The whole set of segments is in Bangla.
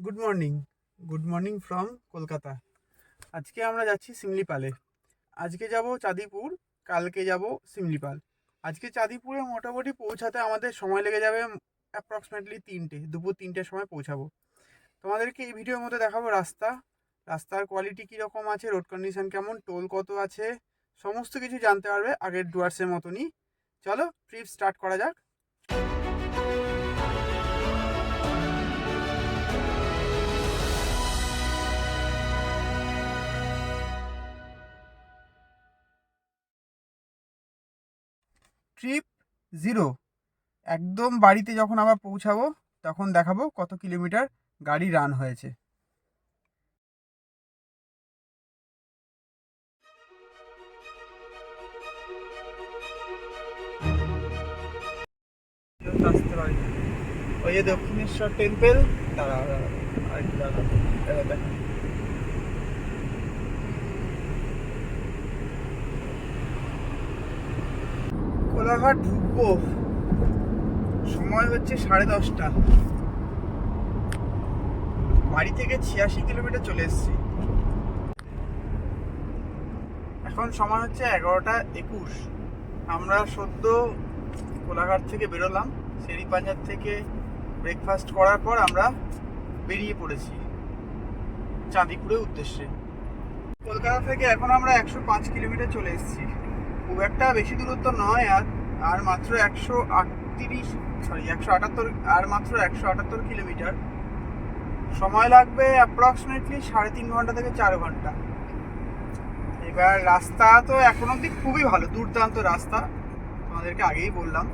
Good morning from Kolkata. আজকে আমরা যাচ্ছি সিমলিপালে। আজকে যাব চাঁদিপুর, কালকে যাব সিমলিপাল। আজকে চাঁদিপুরে মোটামুটি পৌঁছাতে আমাদের সময় লেগে যাবে অ্যাপ্রক্সিমেটলি দুপুর 3টের সময় পৌঁছাবো। তোমাদেরকে এই ভিডিওর মধ্যে দেখাবো রাস্তার কোয়ালিটি কীরকম আছে, রোড কন্ডিশন কেমন, টোল কত আছে, সমস্ত কিছু জানতে পারবে আগের ডুয়ার্সের মতনই। চলো ট্রিপ স্টার্ট করা যাক। ট্রিপ 0, একদম বাড়িতে যখন আবার পৌঁছাবো তখন দেখাবো কত কিলোমিটার গাড়ি রান হয়েছে। আসতে পারি ওই যে দক্ষিণেশ্বর টেম্পল। কোলাঘাট ঢুকবো, সময় হচ্ছে 10:30। বাড়ি থেকে 86 কিলোমিটার চলে এসেছি। এখন সময় হচ্ছে 11:21। আমরা সদ্য কোলাঘাট থেকে বেরোলাম। শেরি পাঞ্জাব থেকে ব্রেকফাস্ট করার পর আমরা বেরিয়ে পড়েছি চাঁদিপুরের উদ্দেশ্যে। কলকাতা থেকে এখন আমরা 105 কিলোমিটার চলে এসেছি। খুব একটা বেশি দূরত্ব নয়, আর মাত্র 178 কিলোমিটার। সময় লাগবে অ্যাপ্রক্সিমেটলি 3.5 ঘন্টা থেকে 4 ঘন্টা। এবার রাস্তা তো এখন অবধি খুবই ভালো, দুর্দান্ত রাস্তা, তোমাদেরকে আগেই বললাম।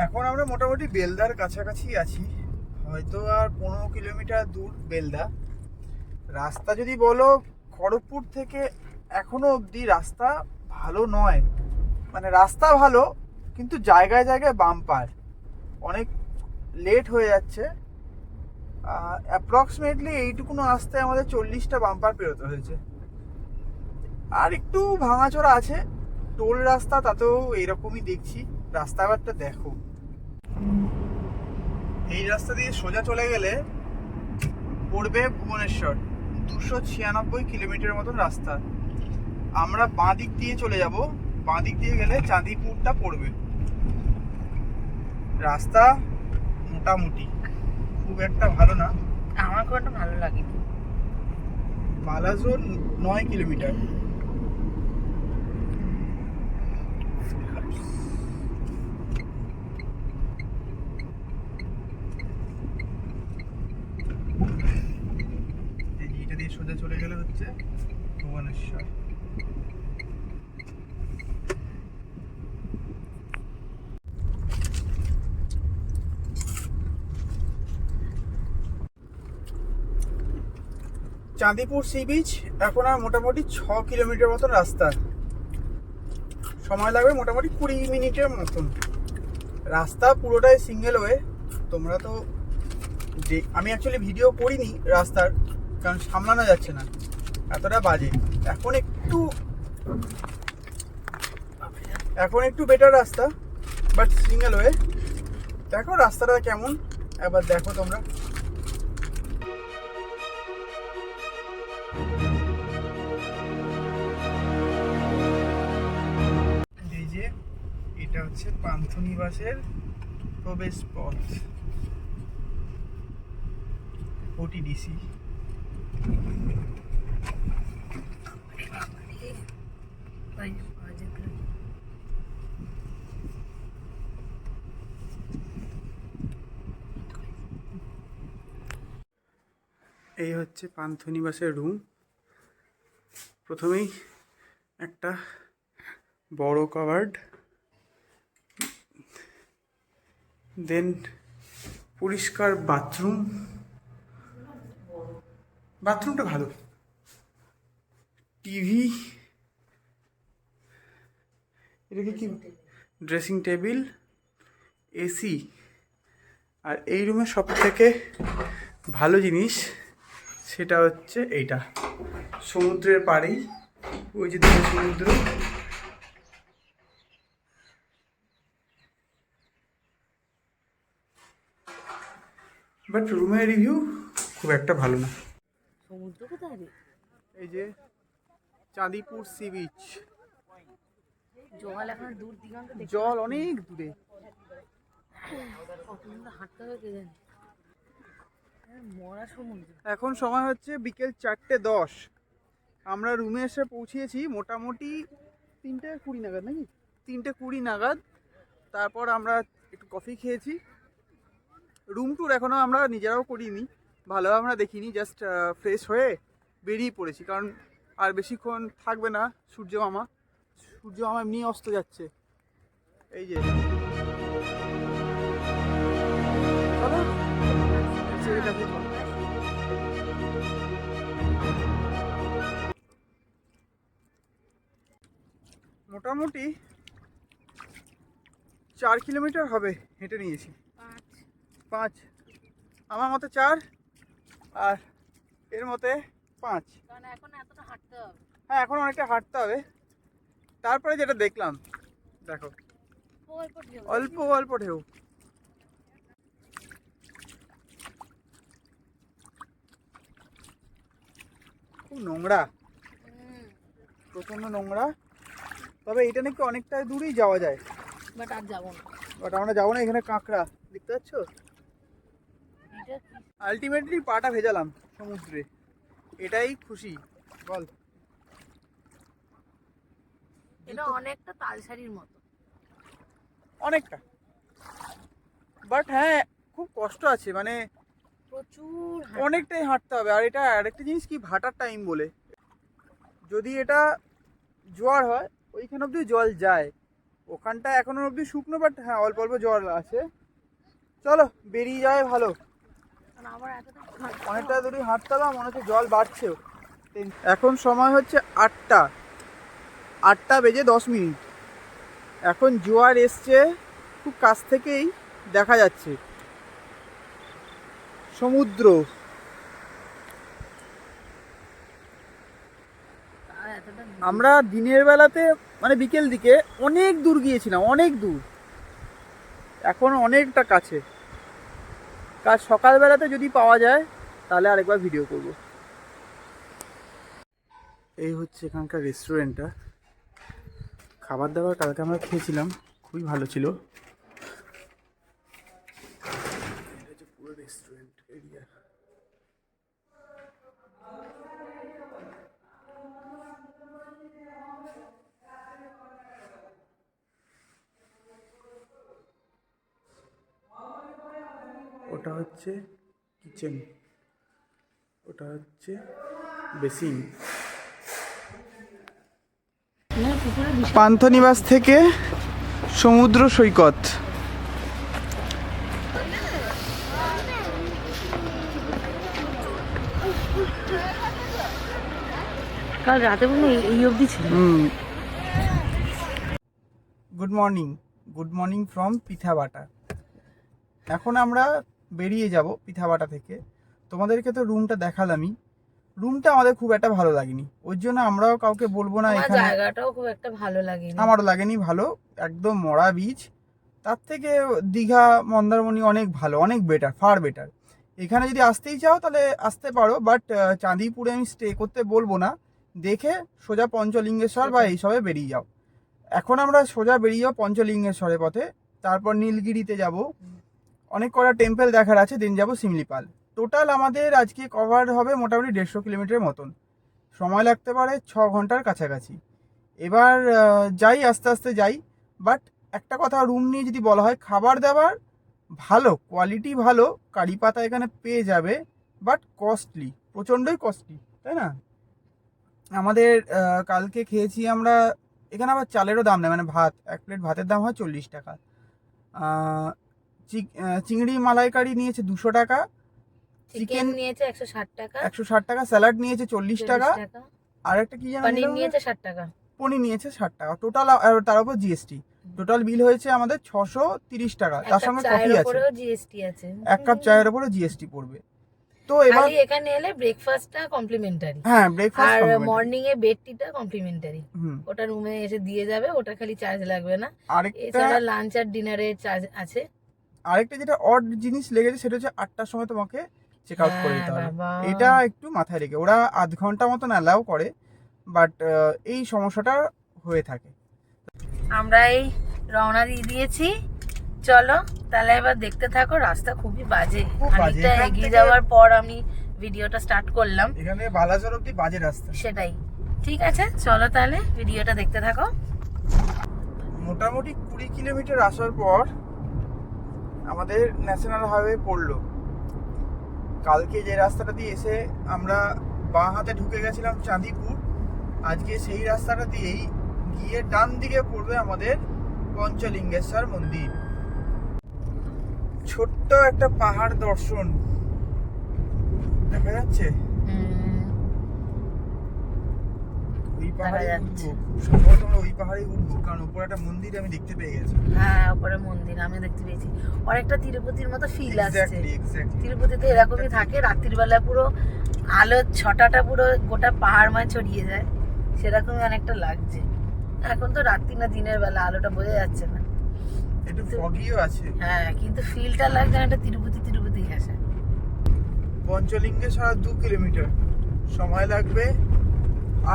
এখন আমরা মোটামুটি বেলদার কাছাকাছি আছি, হয়তো আর 15 কিলোমিটার দূর বেলদা। রাস্তা যদি বলো, খড়গপুর থেকে এখনো অবধি রাস্তা ভালো নয়। মানে রাস্তা ভালো, কিন্তু জায়গায় জায়গায় বাম্পার, অনেক লেট হয়ে যাচ্ছে। অ্যাপ্রক্সিমেটলি এইটুকুনো আসতে আমাদের 40টা বাম্পার পেরোতে হয়েছে। আর একটু ভাঙাচোরা আছে, টোল রাস্তা তাতেও এরকমই দেখছি। রাস্তা ব্যাপারটা দেখো, এই রাস্তা দিয়ে সোজা চলে গেলে পড়বে ভুবনেশ্বর, 296 কিলোমিটার মতন রাস্তা। আমরা বাঁ দিক দিয়ে চলে যাব, বাঁ দিক দিয়ে গেলে চাঁদিপুরটা পড়বে। রাস্তা মোটামুটি খুব একটা ভালো না, আমার খুব একটা ভালো লাগেনি। বালাজোর 9 কিলোমিটার। এইটা দিয়ে সোজা চলে গেলে হচ্ছে ভুবনেশ্বর। চাঁদিপুর সি বিচ এখন আর মোটামুটি 6 কিলোমিটার মতন রাস্তা। সময় লাগবে মোটামুটি 20 মিনিটের মতন। রাস্তা পুরোটাই সিঙ্গেল ওয়ে। তোমরা তো আমি অ্যাকচুয়ালি ভিডিও করিনি রাস্তার, কারণ সামলানো যাচ্ছে না, এতটা বাজে। এখন একটু বেটার রাস্তা, বাট সিঙ্গেল ওয়ে। দেখো রাস্তাটা কেমন, একবার দেখো তোমরা। এই যে এটা হচ্ছে পান্থনিবাসের প্রবেশ পথ, ওটিডিসি। এই হচ্ছে পান্থনিবাসের রুম। প্রথমেই একটা বড় কাভার্ড, দেন পরিষ্কার বাথরুমটা ভালো, টিভি, এটাকে কি, ড্রেসিং টেবিল, এসি। আর এই রুমের সব থেকে ভালো জিনিস সেটা হচ্ছে এইটা, সমুদ্রের পাড়েই, ওই যে দেখো সমুদ্র। বাট রুমের রিভিউ খুব একটা ভালো না। সমুদ্র কোথায় রে? এই যে চাঁদিপুর সি বিচ, জল এখন দূর দিগন্ত দেখতে জল অনেক দূরে। কত দূর হাঁটতে হবে কে জানে। মরা সমুদ্র। এখন সময় হচ্ছে বিকেল 4:10। আমরা রুমে এসে পৌঁছিয়েছি মোটামুটি 3:20 নাগাদ, নাকি 3:20 নাগাদ। তারপর আমরা একটু কফি খেয়েছি। রুম ট্যুর এখনও আমরা নিজেরাও করিনি, ভালোভাবে আমরা দেখিনি, জাস্ট ফ্রেশ হয়ে বেরিয়ে পড়েছি, কারণ আর বেশিক্ষণ থাকবে না। সূর্য মামা এমনি অস্ত যাচ্ছে। এই যে চলো, ছেলেটাকে চলো। মোটামুটি 4 কিলোমিটার হবে হেঁটে নিয়েছি। 5, আমার মতে 4 আর এর মতে 5। কারণ এখন এতটা হাঁটতে হবে। হ্যাঁ, এখন অনেকটা হাঁটতে হবে। তারপরে যেটা দেখলাম, দেখো অল্প অল্প ঢেউ। খুব নোংরা, প্রচন্ড নোংরা। তবে এটা নাকি অনেকটা দূরেই যাওয়া যায়, বাট আর যাবো না। বাট আমরা যাবো না। এখানে কাঁকড়া দেখতে পাচ্ছ। আলটিমেটলি পাটা ভেজালাম সমুদ্রে, এটাই খুশি বল। এটা অনেকটা তালসারির মতো, অনেকটা, বাট হ্যাঁ খুব কষ্ট আছে, মানে প্রচুর অনেকটাই হাঁটতে হবে। আর এটা আরেকটা জিনিস কি, ভাটার টাইম বলে, যদি এটা জোয়ার হয় ওইখান অব্দি জল যায়, ওখানটা এখনো অব্দি শুকনো, বাট হ্যাঁ অল্প অল্প জল আছে। চলো বেরিয়ে যাওয়াই ভালো, আবার এতটা অনেকটা দূরে হাঁটতে হবে। মনে হচ্ছে জল বাড়ছেও। এখন সময় হচ্ছে 8:10। এখন জোয়ার এসছে, খুব কাছ থেকেই দেখা যাচ্ছে সমুদ্র। আমরা দিনের বেলাতে মানে বিকেল দিকে অনেক দূর গিয়েছিলাম, অনেক দূর। এখন অনেকটা কাছে। কাল সকালবেলাতে যদি পাওয়া যায় তাহলে আরেকবার ভিডিও করব। এই হচ্ছে এখানকার রেস্টুরেন্টটা। খাবার দাবার কালকে আমরা খেয়েছিলাম, খুবই ভালো ছিল। এটা হচ্ছে পুরো রেস্টুরেন্ট এরিয়া। ওটা হচ্ছে কিচেন, ওটা হচ্ছে বেসিন। পান্থনিবাস থেকে সমুদ্র সৈকত। কাল রাতে মনে এই অবধি ছিল। Good morning from Pithabata. এখন আমরা বেরিয়ে যাব পিঠাবাটা থেকে। তোমাদেরকে তো রুমটা দেখালামই, রুমটা আমাদের খুব একটা ভালো লাগেনি, ওই জন্য আমরাও কাউকে বলবো না। এখানে জায়গাটাও খুব একটা ভালো লাগেনি, আমারও লাগেনি ভালো, একদম মরা বীচ। তার থেকে দীঘা মন্দারমণি অনেক ভালো, অনেক বেটার, ফার বেটার। এখানে যদি আসতেই চাও তাহলে আসতে পারো, বাট চাঁদিপুরে আমি স্টে করতে বলবো না। দেখে সোজা পঞ্চলিঙ্গেশ্বর বা এইসবে বেরিয়ে যাও। এখন আমরা সোজা বেরিয়ে যাও পঞ্চলিঙ্গেশ্বরের পথে, তারপর নীলগিরিতে যাব, অনেক কটা টেম্পল দেখার আছে, দেন যাব শিমলিপাল। টোটাল আমাদের আজকে কভার হবে মোটামুটি 150 কিলোমিটার মতন। সময় লাগতে পারে 6 ঘন্টার কাছাকাছি। এবার যাই, আস্তে আস্তে যাই। বাট একটা কথা, রুম নিয়ে যদি বলা হয়, খাবার দাবার ভালো, কোয়ালিটি ভালো, কারি পাতা এখানে পেয়ে যাবে, বাট কস্টলি, প্রচণ্ডই কস্টলি, তাই না? আমাদের কালকে খেয়েছি আমরা, এখানে আবার চালেরও দাম নেয়, মানে ভাত, এক প্লেট ভাতের দাম হয় 40 টাকা। চিংড়ি মালাইকারি নিয়েছে 200 টাকা, চিকেন নিয়েছে 160 টাকা, 160 টাকা, স্যালাড নিয়েছে 40 টাকা, আর একটা কি যেন পনির নিয়েছে 60 টাকা, পনির নিয়েছে 60 টাকা টোটাল। তার উপর জিএসটি, টোটাল বিল হয়েছে আমাদের 630 টাকা। তার সঙ্গে কফি আছে, জিএসটি আছে, এক কাপ চায়ের উপরে জিএসটি পড়বে। তো এবার এখানে এলে ব্রেকফাস্টটা কমপ্লিমেন্টারি, হ্যাঁ ব্রেকফাস্ট আর কমপ্লিমেন্টারি, মর্নিং এ বেড টিটা কমপ্লিমেন্টারি। ওটা রুমে এসে দিয়ে যাবে, ওটা খালি চার্জ লাগবে না। আরেকটা এছাড়া লাঞ্চ আর ডিনারের চার্জ আছে। আরেকটা যেটা অড জিনিস লেগেছে সেটা হচ্ছে 8টার সময় তোমাকে চেক আউট করে দিতে হবে। বাবা। এটা একটু মাথায় রেখে, ওরা আধ ঘন্টা মতন অ্যালাউ করে, বাট এই সমস্যাটা হয়ে থাকে। আমরা এই রওনা দিয়ে দিয়েছি, চলো তাহলে এবার দেখতে থাকো। রাস্তা খুবই বাজে, খুব বাজে। খানিকটা এখান এগিয়ে থেকে- যাওয়ার পর আমি ভিডিওটা স্টার্ট করলাম, এখানে বালাসর অব্দি বাজে রাস্তা। সেটাই। ঠিক আছে, চলো তাহলে ভিডিওটা দেখতে থাকো। মোটামুটি 20 কিলোমিটার আসার পর আমাদের ন্যাশনাল হাইওয়ে পড়লো। কালকে যে রাস্তাটা দিয়ে এসে আমরা বাঁ হাতে ঢুকে গেছিলাম চাঁদিপুর, আজকে সেই রাস্তাটা দিয়েই গিয়ে ডান দিকে পড়বে আমাদের পঞ্চলিঙ্গেশ্বর মন্দির। ছোট্ট একটা পাহাড় দর্শন দেখা যাচ্ছে, ওই পাহাড়ে যাচ্ছে। উঠবো, খুব সম্ভবত আমরা ওই পাহাড়ে উঠবো, কারণ উপরে একটা মন্দির আমি দেখতে পেয়ে গেছি। হ্যাঁ, উপরে মন্দির আমি দেখতে পেয়েছি, অনেকটা তিরুপতির মতো ফিল আসছে। এক্স্যাক্টলি। তিরুপতিতে এরকমই থাকে, রাত্রির বেলা পুরো আলো ছটাটা পুরো গোটা পাহাড়ময় ছড়িয়ে যায়, সেরকমই অনেকটা লাগছে। এখন তো রাত্রি না দিনের বেলা, আলোটা বোঝা যাচ্ছে না। একটু ফগিও আছে। হ্যাঁ, কিন্তু ফিলটা লাগছে একটা তিরুপতি তিরুপতি ঘেঁষে। পঞ্চলিঙ্গেশ্বর 2 কিলোমিটার, সময় লাগবে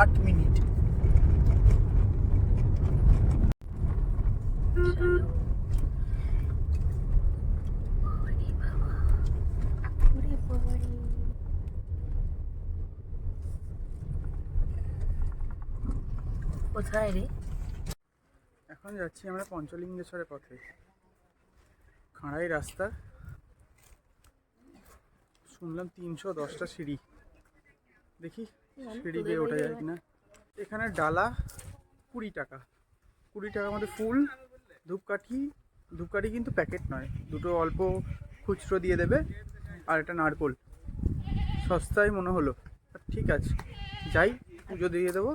8 মিনিট। কোথায় রে? এখন যাচ্ছি আমরা পঞ্চলিঙ্গেশ্বরের পথে। খাঁড়াই রাস্তা, শুনলাম 310টা সিঁড়ি, দেখি সিঁড়ি বেয়ে ওঠা যায় কিনা। এখানে ডালা 20 টাকা, 20 টাকার মধ্যে ফুল, ধূপকাঠি কিন্তু প্যাকেট নয়, দুটো অল্প খুচরো দিয়ে দেবে, আর একটা নারকোল। সস্তায় মনে হলো, ঠিক আছে যাই, পুজো দিয়ে দেবো,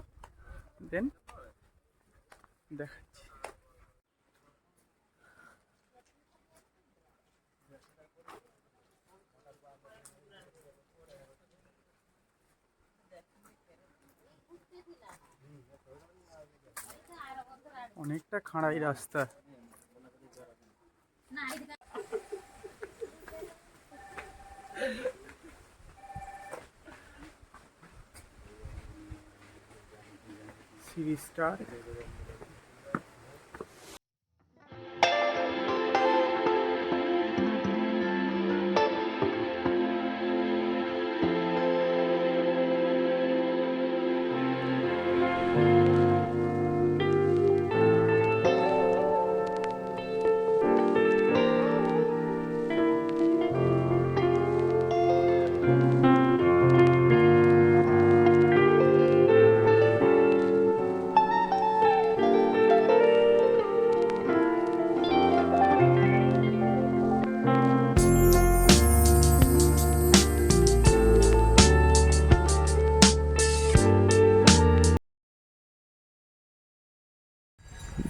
দেন দেখাচ্ছি। অনেকটা খাঁড়াই রাস্তা। সিঁড়ি স্টার।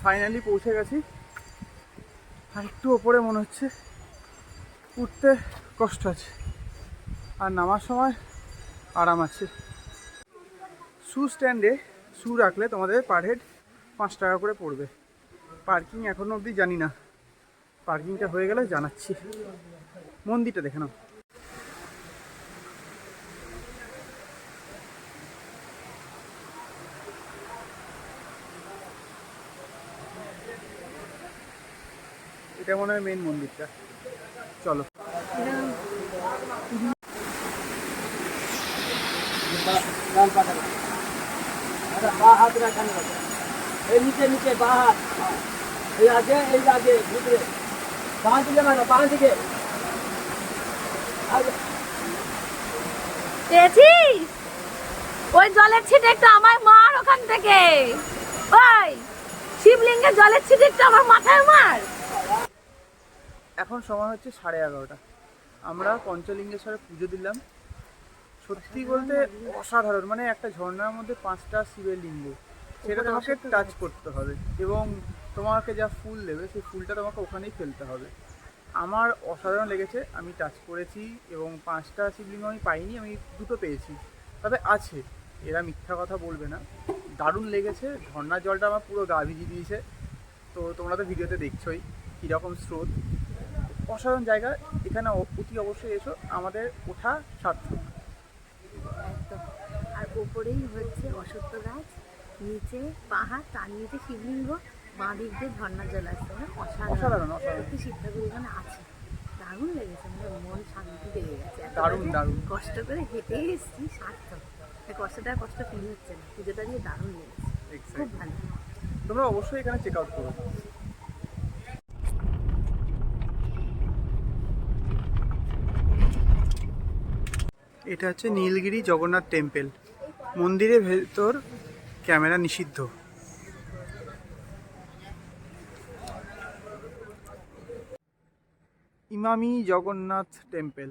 ফাইনালি পৌঁছে গেছি। আর একটু ওপরে মনে হচ্ছে, উঠতে কষ্ট আছে, আর নামার সময় আরাম আছে। শু স্ট্যান্ডে শু রাখলে তোমাদের পার হেড 5 টাকা করে পড়বে। পার্কিং এখনো অবধি জানি না, পার্কিংটা হয়ে গেলে জানাচ্ছি। মন্দিরটা দেখে নাও। এটা মনে হয় মেন মন্দিরটা, চলো। नीचे नीचे बाहर आगे भीतरे बांध दिए मारो बांध के পেয়েছিস? ওই জলের ছিটেকটা আমায় মার ওখান থেকে, ওই শিবলিঙ্গের জলের ছিটেকটা আমার মাথায় মার। এখন সময় হচ্ছে 11:30। আমরা পঞ্চলিঙ্গেশ্বরে পুজো দিলাম। সত্যি বলতে অসাধারণ, মানে একটা ঝর্ণার মধ্যে 5টা শিবের লিঙ্গ, সেটা তোমাকে টাচ করতে হবে, এবং তোমাকে যা ফুল দেবে সেই ফুলটা তোমাকে ওখানেই ফেলতে হবে। আমার অসাধারণ লেগেছে, আমি টাচ করেছি, এবং 5টা শিবলিঙ্গ আমি পাইনি, আমি 2টো পেয়েছি, তবে আছে, এরা মিথ্যা কথা বলবে না। দারুণ লেগেছে, ঝর্ণার জলটা আমার পুরো গা ভিজিয়ে দিয়েছে। তো তোমরা তো ভিডিওতে দেখছোই কীরকম স্রোত, অসাধারণ জায়গা, এখানে অতি অবশ্যই এসো, আমাদের ওঠা সার্থক। একদম। আর ওপরেই হচ্ছে অশ্বত্থ গাছ, নিচে পাহাড়, তার নিচে শিবলিঙ্গ, বাঁ দিক দিয়ে ঝর্ণার জল আসছে, মানে অসাধারণ, অসাধারণ। অসাধারণ। সত্যি শিব ঠাকুর এখানে আছে, দারুণ লেগেছে, মানে মন শান্তি পেয়ে গেছে। এত দারুণ, বাজে দারুণ। কষ্ট করে হেঁটে এসেছি, সার্থক। এই কষ্টটা আর কষ্ট ফিল হচ্ছে না, পুজোটা দিয়ে দারুণ লেগেছে, খুব ভালো। তোমরা অবশ্যই এখানে চেক আউট করো। এটা হচ্ছে নীলগিরি জগন্নাথ টেম্পল। মন্দিরের ভেতর ক্যামেরা নিষিদ্ধ। ইমামি জগন্নাথ টেম্পল,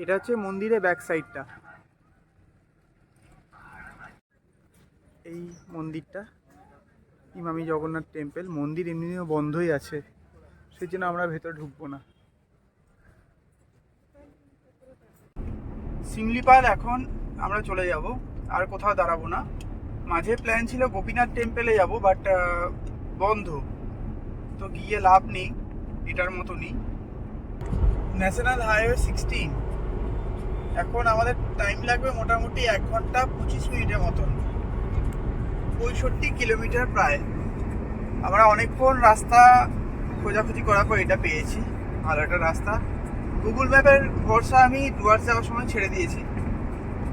এটা হচ্ছে মন্দিরের ব্যাক সাইডটা। এই মন্দিরটা ইমামি জগন্নাথ টেম্পল। মন্দির এমনিও বন্ধই আছে, সেই জন্য আমরা ভেতরে ঢুকবো না। শিমলিপাল এখন আমরা চলে যাব, আর কোথাও দাঁড়াবো না। মাঝে প্ল্যান ছিল গোপীনাথ টেম্পলে যাব, বাট বন্ধ, তো গিয়ে লাভ নেই, এটার মতনই। ন্যাশনাল হাইওয়ে 16, এখন আমাদের টাইম লাগবে মোটামুটি 1 ঘন্টা 25 মিনিটের মতন, 65 কিলোমিটার প্রায়। আমরা অনেকক্ষণ রাস্তা খোঁজাখুঁজি করার পর এটা পেয়েছি, ভালো একটা রাস্তা। গুগল ম্যাপের ভরসা আমি ডুয়ার্স যাওয়ার সময় ছেড়ে দিয়েছি,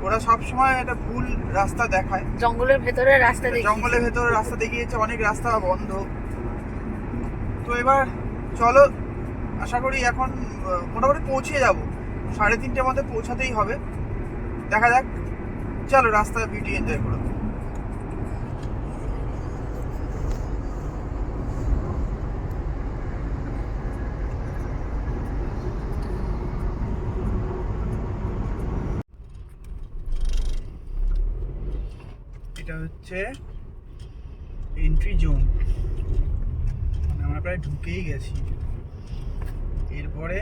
ওরা সব সময় একটা ভুল রাস্তা দেখায়। জঙ্গলের ভেতরে রাস্তা দেখি, জঙ্গলের ভেতরে রাস্তা দেখিয়েছে, অনেক রাস্তা বন্ধ। তো এবার চলো, আশা করি এখন মোটামুটি পৌঁছে যাব, 3:30টার মধ্যে পৌঁছাতেই হবে। দেখা যাক, চলো রাস্তায় বিউটি এনজয় করো। এটা হচ্ছে এন্ট্রি জোন, মানে আমরা প্রায় ঢুকেই গেছি। এরপরে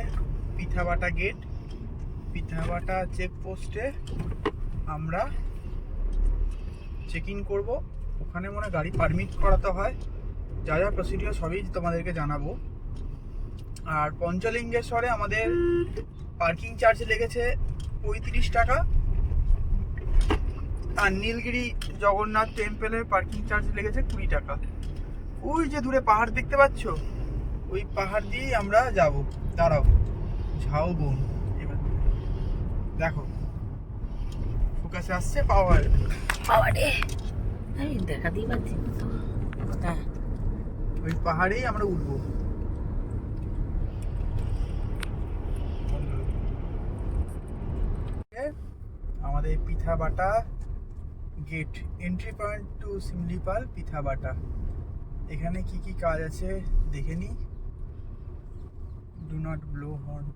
পিথাবাটা গেট, পিথাবাটা চেকপোস্টে আমরা চেক ইন করবো। ওখানে মনে হয় গাড়ি পারমিট করাতে হয়, যা যা প্রসিডিওর সবই তোমাদেরকে জানাবো। আর পঞ্চলিঙ্গেশ্বরে আমাদের পার্কিং চার্জ লেগেছে 35 টাকা, আর নীলগিরি জগন্নাথ টেম্পলের পার্কিং চার্জ লেগেছে 20 টাকা। ওই যে দূরে পাহাড় দেখতে পাচ্ছ, ওই পাহাড় দিয়েই আমরা যাব। দাঁড়াও, ঝাউবন, এবার দেখো ফোকাসে আসছে পাওয়ার। পাওয়ারে আমি দেখাতেই পাচ্ছি না তো। হ্যাঁ, ওই পাহাড়েই আমরা উঠবো। আমাদের Pithabata gate, entry point to Simlipal Pithabata. এখানে কি কি কাজ আছে দেখে নি। Do not blow horn.